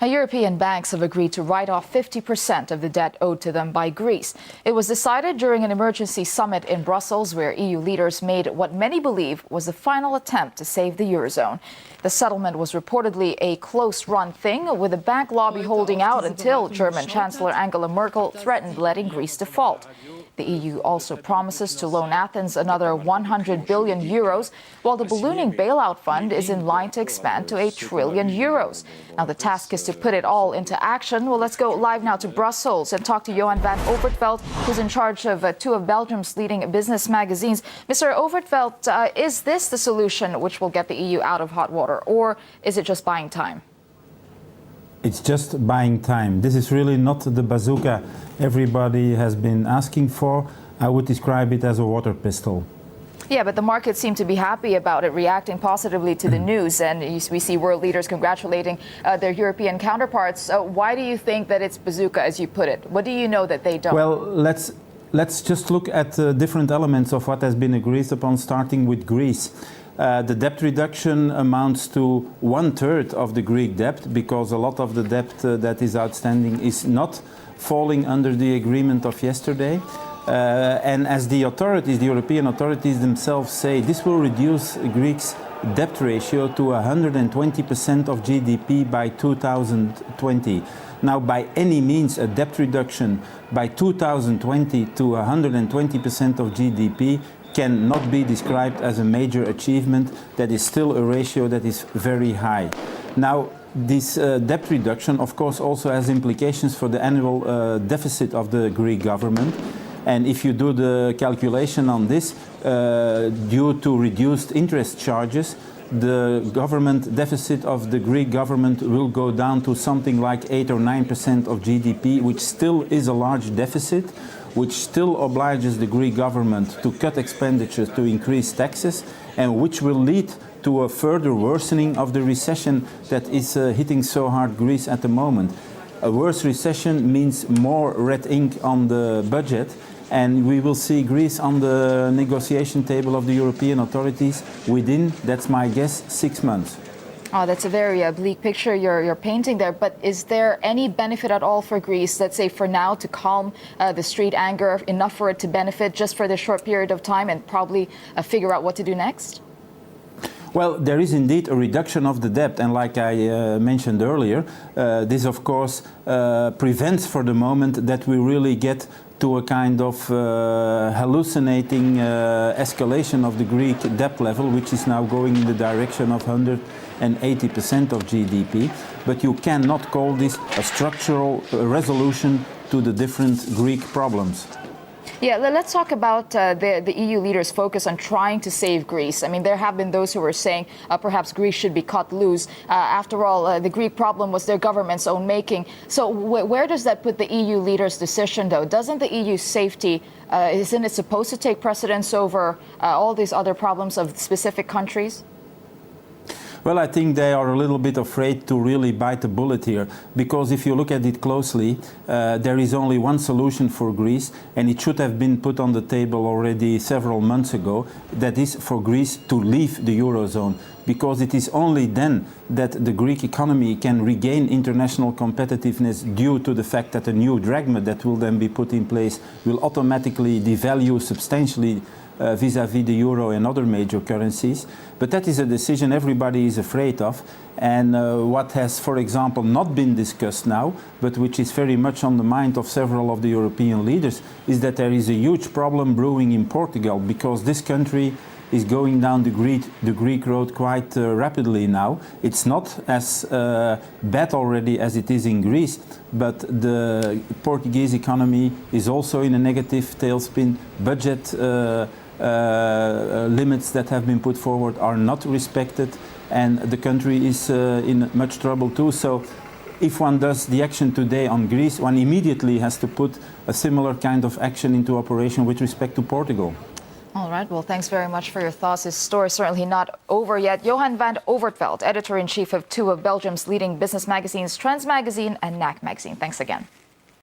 European banks have agreed to write off 50% of the debt owed to them by Greece. It was decided during an emergency summit in Brussels where EU leaders made what many believe was the final attempt to save the Eurozone. The settlement was reportedly a close-run thing, with the bank lobby holding out until German Chancellor Angela Merkel threatened letting Greece default. The EU also promises to loan Athens another 100 billion euros, while the ballooning bailout fund is in line to expand to 1 trillion euros. Now, the task is to put it all into action. Well, let's go live now to Brussels and talk to Johan van Overtveld, who's in charge of two of Belgium's leading business magazines. Mr. Overtveld, is this the solution which will get the EU out of hot water, or is it just buying time? It's just buying time. This is really not the bazooka everybody has been asking for. I would describe it as a water pistol. Yeah, but the markets seem to be happy about it, reacting positively to the news. And we see world leaders congratulating their European counterparts. Why do you think that it's bazooka, as you put it? What do you know that they don't? Well, let's just look at different elements of what has been agreed upon, starting with Greece. The debt reduction amounts to 1/3 of the Greek debt, because a lot of the debt that is outstanding is not falling under the agreement of yesterday. And as the authorities, the European authorities themselves say, this will reduce Greece's debt ratio to 120% of GDP by 2020. Now, by any means, a debt reduction by 2020 to 120% of GDP cannot be described as a major achievement. That is still a ratio that is very high. Now, this debt reduction, of course, also has implications for the annual deficit of the Greek government. And if you do the calculation on this, due to reduced interest charges, the government deficit of the Greek government will go down to something like 8 or 9% of GDP, which still is a large deficit, which still obliges the Greek government to cut expenditures, to increase taxes, and which will lead to a further worsening of the recession that is hitting so hard Greece at the moment. A worse recession means more red ink on the budget, and we will see Greece on the negotiation table of the European authorities within, that's my guess, 6 months. Oh, that's a very bleak picture you're painting there. But is there any benefit at all for Greece, let's say for now, to calm the street anger, enough for it to benefit just for this short period of time and probably figure out what to do next? Well, there is indeed a reduction of the debt, and like I mentioned earlier, this of course prevents for the moment that we really get to a kind of hallucinating escalation of the Greek debt level, which is now going in the direction of 180% of GDP. But you cannot call this a structural resolution to the different Greek problems. Yeah, let's talk about the EU leaders' focus on trying to save Greece. I mean, there have been those who were saying perhaps Greece should be cut loose. After all, the Greek problem was their government's own making. So where does that put the EU leaders' decision, though? Doesn't the EU's safety, isn't it supposed to take precedence over all these other problems of specific countries? Well, I think they are a little bit afraid to really bite the bullet here, because if you look at it closely, there is only one solution for Greece, and it should have been put on the table already several months ago. That is for Greece to leave the Eurozone, because it is only then that the Greek economy can regain international competitiveness, due to the fact that a new drachma that will then be put in place will automatically devalue substantially vis-à-vis the euro and other major currencies. But that is a decision everybody is afraid of, and what has, for example, not been discussed now, but which is very much on the mind of several of the European leaders, is that there is a huge problem brewing in Portugal, because this country is going down the Greek road quite rapidly now. It's not as bad already as it is in Greece, but the Portuguese economy is also in a negative tailspin. Budget limits that have been put forward are not respected, and the country is in much trouble too. So if one does the action today on Greece, one immediately has to put a similar kind of action into operation with respect to Portugal. All right. Well, thanks very much for your thoughts. This story is certainly not over yet. Johan van Overtveld, editor-in-chief of two of Belgium's leading business magazines, Trends Magazine and NAC Magazine. Thanks again.